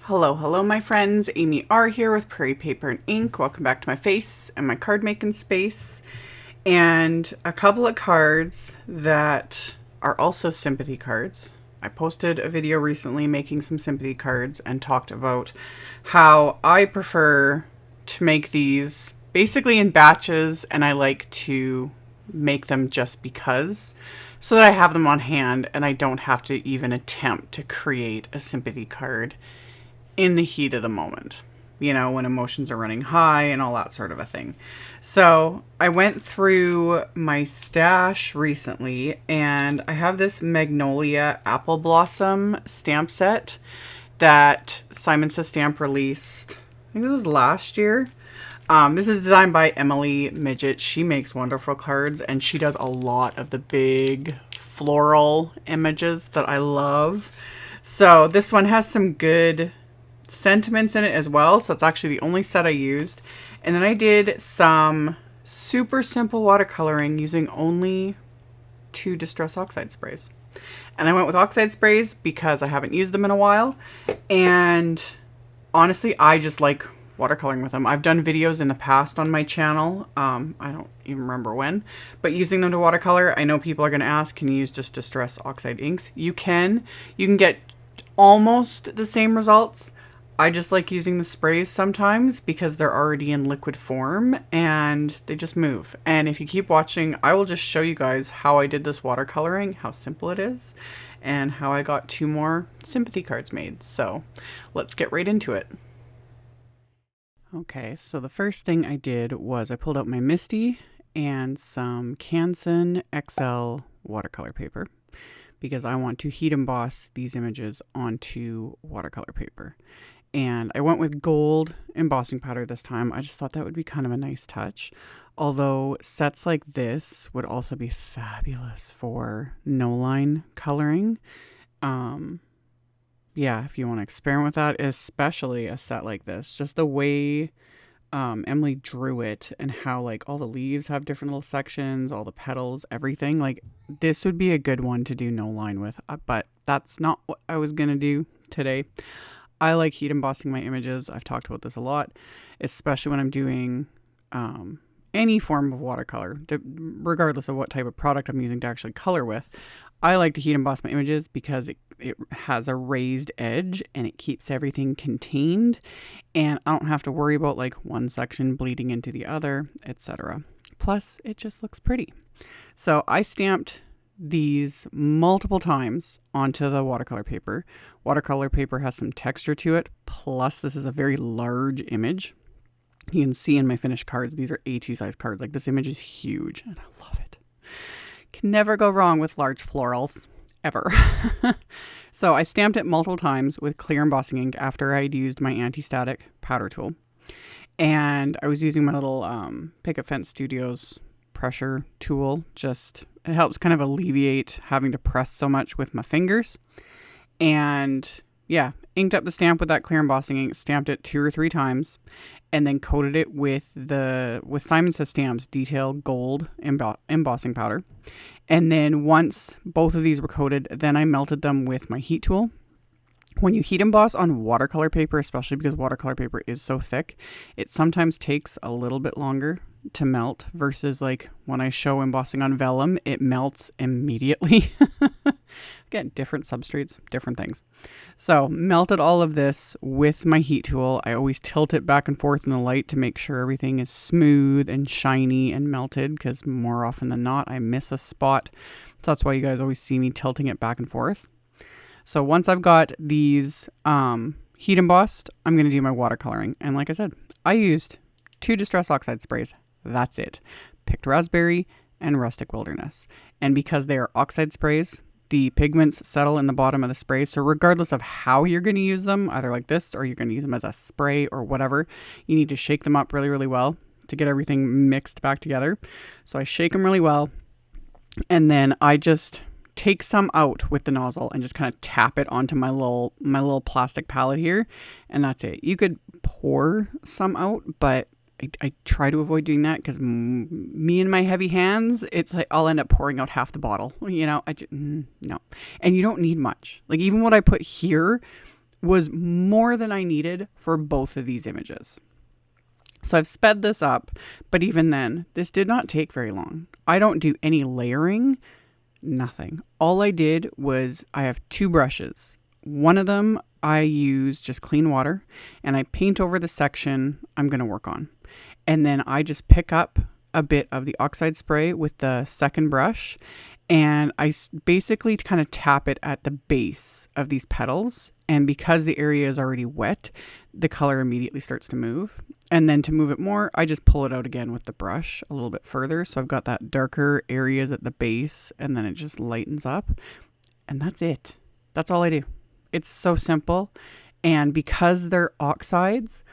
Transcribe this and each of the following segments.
Hello, my friends. AmyR here with Prairie Paper and Ink. Welcome back to my face and my card making space. And a couple of cards that are also sympathy cards. I posted a video recently making some sympathy cards and talked about how I prefer to make these basically in batches, and I like to make them just because, so that I have them on hand and I don't have to even attempt to create a sympathy card in the heat of the moment, you know, when emotions are running high and all that sort of a thing. So I went through my stash recently and I have this Magnolia Apple Blossom stamp set that Simon Says Stamp released, I think this was last year. This is designed by Emily Midget. She makes wonderful cards and she does a lot of the big floral images that I love. So this one has some good sentiments in it as well, so it's actually the only set I used. And then I did some super simple watercoloring using only 2 Distress Oxide sprays. And I went with Oxide sprays because I haven't used them in a while, and honestly I just like watercoloring with them. I've done videos in the past on my channel, I don't even remember when, but using them to watercolor. I know people are going to ask, can you use just Distress Oxide inks? You can get almost the same results. I just like using the sprays sometimes because they're already in liquid form and they just move. And if you keep watching, I will just show you guys how I did this watercoloring, how simple it is, and how I got 2 more sympathy cards made. So let's get right into it. Okay, so the first thing I did was I pulled out my MISTI and some Canson XL watercolor paper because I want to heat emboss these images onto watercolor paper. And I went with gold embossing powder this time. I just thought that would be kind of a nice touch. Although sets like this would also be fabulous for no-line coloring. Yeah, if you want to experiment with that, especially a set like this. Just the way Emily drew it and how like all the leaves have different little sections, all the petals, everything. Like this would be a good one to do no-line with. But that's not what I was going to do today. I like heat embossing my images. I've talked about this a lot, especially when I'm doing any form of watercolor, regardless of what type of product I'm using to actually color with. I like to heat emboss my images because it has a raised edge and it keeps everything contained, and I don't have to worry about like one section bleeding into the other, etc. Plus, it just looks pretty. So I stamped these multiple times onto the watercolor paper. Watercolor paper has some texture to it, plus this is a very large image. You can see in my finished cards, these are A2 size cards. Like this image is huge and I love it. Can never go wrong with large florals, ever. So I stamped it multiple times with clear embossing ink after I'd used my anti-static powder tool. And I was using my little Picket Fence Studios pressure tool. Just it helps kind of alleviate having to press so much with my fingers. And yeah, inked up the stamp with that clear embossing ink, stamped it 2 or 3 times, and then coated it with Simon Says Stamp's detail gold embossing powder. And then once both of these were coated, then I melted them with my heat tool. When you heat emboss on watercolor paper, especially because watercolor paper is so thick, it sometimes takes a little bit longer to melt versus like when I show embossing on vellum, it melts immediately. Again, different substrates, different things. So melted all of this with my heat tool. I always tilt it back and forth in the light to make sure everything is smooth and shiny and melted, because more often than not, I miss a spot. So that's why you guys always see me tilting it back and forth. So once I've got these heat embossed, I'm going to do my watercoloring. And like I said, I used 2 Distress Oxide sprays. That's it. Picked Raspberry and Rustic Wilderness. And because they are oxide sprays, the pigments settle in the bottom of the spray. So regardless of how you're going to use them, either like this or you're going to use them as a spray or whatever, you need to shake them up really, really well to get everything mixed back together. So I shake them really well. And then I just take some out with the nozzle and just kind of tap it onto my little plastic palette here. And that's it. You could pour some out, but I try to avoid doing that because me and my heavy hands, it's like I'll end up pouring out half the bottle. You know, no. And you don't need much. Like even what I put here was more than I needed for both of these images. So I've sped this up, but even then, this did not take very long. I don't do any layering, nothing. All I did was I have 2 brushes. One of them I use just clean water, and I paint over the section I'm going to work on. And then I just pick up a bit of the Oxide spray with the second brush, and I basically kind of tap it at the base of these petals. And because the area is already wet, the color immediately starts to move. And then to move it more, I just pull it out again with the brush a little bit further. So I've got that darker areas at the base, and then it just lightens up. And that's it. That's all I do. It's so simple. And because they're oxides,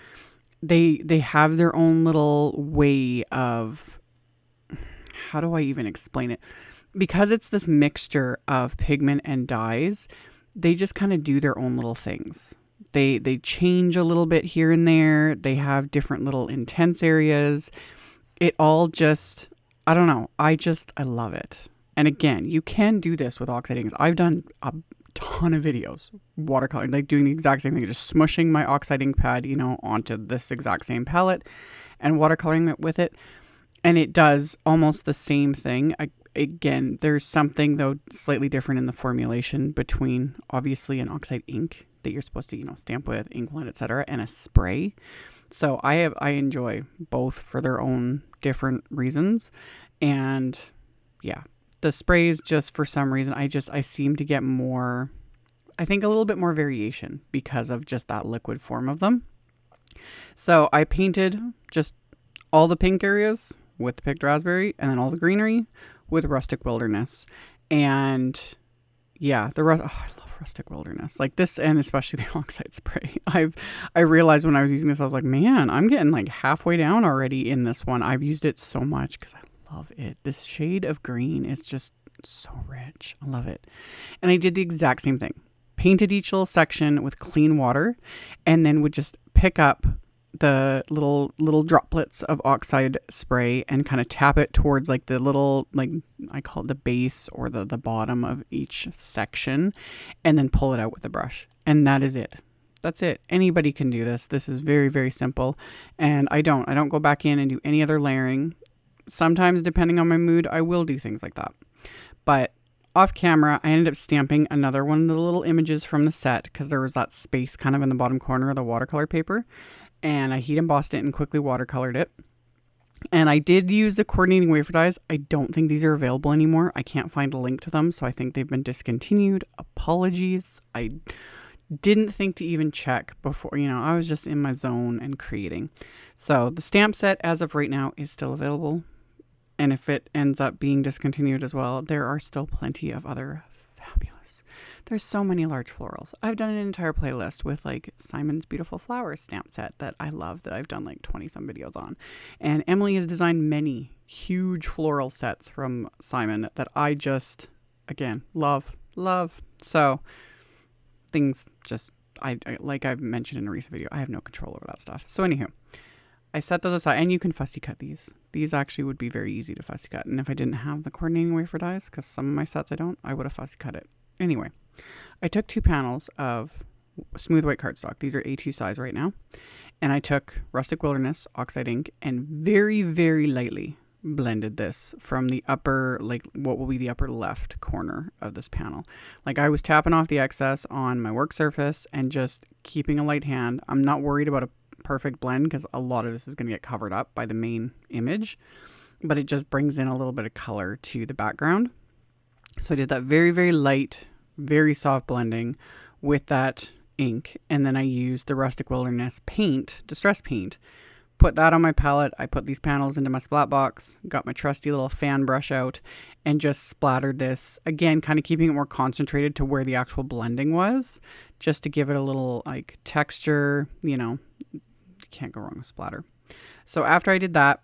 they have their own little way of, how do I even explain it? Because it's this mixture of pigment and dyes, they just kind of do their own little things. They change a little bit here and there. They have different little intense areas. It all just, I don't know. I love it. And again, you can do this with oxiding. I've done a ton of videos watercoloring, like doing the exact same thing, just smushing my oxide ink pad, onto this exact same palette and watercoloring it with it. And it does almost the same thing. Again, there's something though slightly different in the formulation between obviously an oxide ink that you're supposed to, stamp with, ink blend, etc., and a spray. So I enjoy both for their own different reasons. And yeah, the sprays, just for some reason, I seem to get more, I think a little bit more variation because of just that liquid form of them. So I painted just all the pink areas with the picked raspberry, and then all the greenery with Rustic Wilderness. And yeah, I love Rustic Wilderness, like this, and especially the oxide spray. I realized when I was using this, I was like, man, I'm getting like halfway down already in this one. I've used it so much because I love it. This shade of green is just so rich. I love it. And I did the exact same thing. Painted each little section with clean water, and then would just pick up the little droplets of oxide spray and kind of tap it towards like the little, like I call it the base or the bottom of each section, and then pull it out with the brush. And that is it. That's it. Anybody can do this. This is very, very simple. And I don't go back in and do any other layering. Sometimes, depending on my mood, I will do things like that. But off camera, I ended up stamping another one of the little images from the set because there was that space kind of in the bottom corner of the watercolor paper. And I heat embossed it and quickly watercolored it. And I did use the coordinating wafer dyes. I don't think these are available anymore. I can't find a link to them, so I think they've been discontinued. Apologies. I didn't think to even check before, I was just in my zone and creating. So the stamp set as of right now is still available. And if it ends up being discontinued as well, there are still plenty of other fabulous. There's so many large florals. I've done an entire playlist with like Simon's Beautiful Flowers stamp set that I love, that I've done like 20 some videos on. And Emily has designed many huge floral sets from Simon that I just, again, love. So things just, I like I've mentioned in a recent video, I have no control over that stuff. So anywho, I set those aside, and you can fussy cut these. These actually would be very easy to fussy cut. And if I didn't have the coordinating wafer dyes, because some of my sets I would have fussy cut it. Anyway, I took 2 panels of smooth white cardstock. These are A2 size right now. And I took Rustic Wilderness oxide ink and very, very lightly blended this from the upper, like what will be the upper left corner of this panel. Like I was tapping off the excess on my work surface and just keeping a light hand. I'm not worried about a perfect blend because a lot of this is going to get covered up by the main image, but it just brings in a little bit of color to the background. So I did that very, very light, very soft blending with that ink. And then I used the Rustic Wilderness paint, distress paint, put that on my palette. I put these panels into my splat box, got my trusty little fan brush out, and just splattered this. Again, kind of keeping it more concentrated to where the actual blending was, just to give it a little like texture, you can't go wrong with splatter. So after I did that,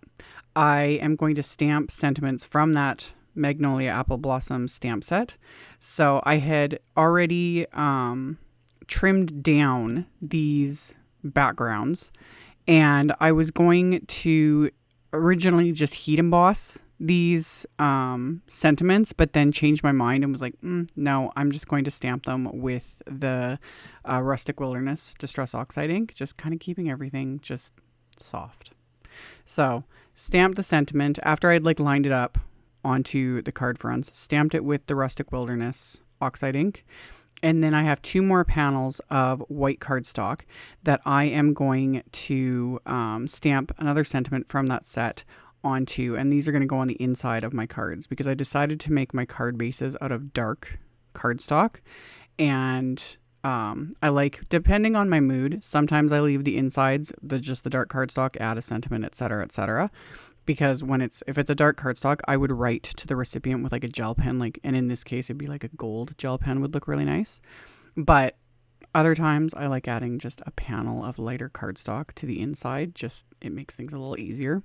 I am going to stamp sentiments from that Magnolia Apple Blossom stamp set. So I had already trimmed down these backgrounds, and I was going to originally just heat emboss these sentiments, but then changed my mind and was like, no, I'm just going to stamp them with the Rustic Wilderness Distress Oxide ink, just kind of keeping everything just soft. So stamped the sentiment after I'd like lined it up onto the card fronts, stamped it with the Rustic Wilderness Oxide ink. And then I have 2 more panels of white cardstock that I am going to stamp another sentiment from that set onto, and these are going to go on the inside of my cards because I decided to make my card bases out of dark cardstock. And I like, depending on my mood, sometimes I leave the insides, just the dark cardstock, add a sentiment, etc. Because if it's a dark cardstock, I would write to the recipient with like a gel pen, and in this case, it'd be like a gold gel pen would look really nice. But other times I like adding just a panel of lighter cardstock to the inside, it makes things a little easier.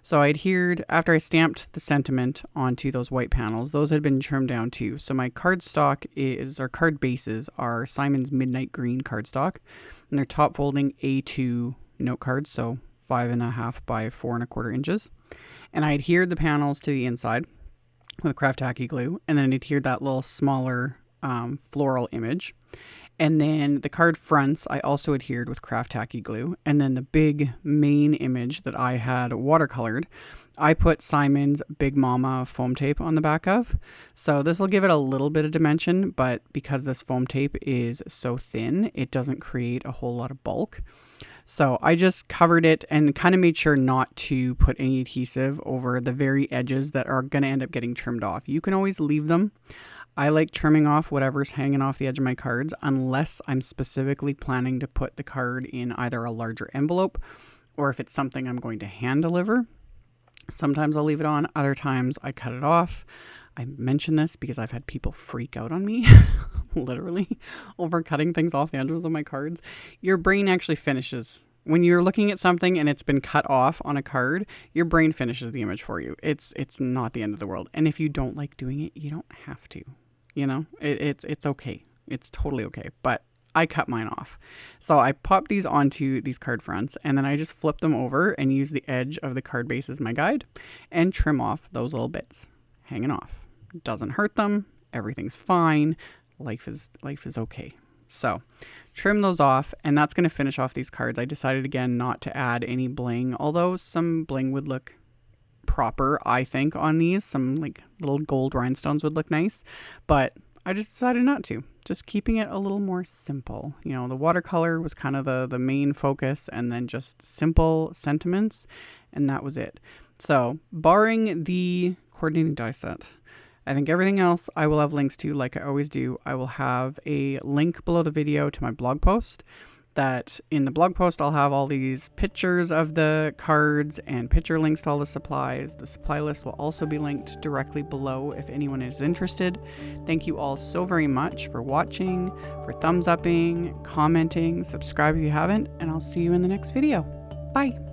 So I adhered, after I stamped the sentiment onto those white panels, those had been trimmed down too. So my cardstock card bases are Simon's Midnight Green cardstock, and they're top folding A2 note cards, so 5.5 by 4.25 inches. And I adhered the panels to the inside with craft tacky glue, and then adhered that little smaller floral image. And then the card fronts, I also adhered with craft tacky glue. And then the big main image that I had watercolored, I put Simon's Big Mama foam tape on the back of. So this will give it a little bit of dimension, but because this foam tape is so thin, it doesn't create a whole lot of bulk. So I just covered it and kind of made sure not to put any adhesive over the very edges that are going to end up getting trimmed off. You can always leave them. I like trimming off whatever's hanging off the edge of my cards unless I'm specifically planning to put the card in either a larger envelope or if it's something I'm going to hand deliver. Sometimes I'll leave it on, other times I cut it off. I mention this because I've had people freak out on me, literally, over cutting things off the edges of my cards. Your brain actually finishes. When you're looking at something and it's been cut off on a card, your brain finishes the image for you. It's not the end of the world. And if you don't like doing it, you don't have to. You know, it's okay. It's totally okay. But I cut mine off. So I pop these onto these card fronts and then I just flip them over and use the edge of the card base as my guide and trim off those little bits hanging off. Doesn't hurt them. Everything's fine. Life is okay. So trim those off, and that's going to finish off these cards. I decided again not to add any bling, although some bling would look proper, I think, on these. Some like little gold rhinestones would look nice, but I just decided not to. Just keeping it a little more simple. You know, the watercolor was kind of the main focus, and then just simple sentiments, and that was it. So barring the coordinating die set, I think everything else I will have links to, like I always do. I will have a link below the video to my blog post. That in the blog post, I'll have all these pictures of the cards and picture links to all the supplies. The supply list will also be linked directly below if anyone is interested. Thank you all so very much for watching, for thumbs upping, commenting, subscribe if you haven't, and I'll see you in the next video. Bye.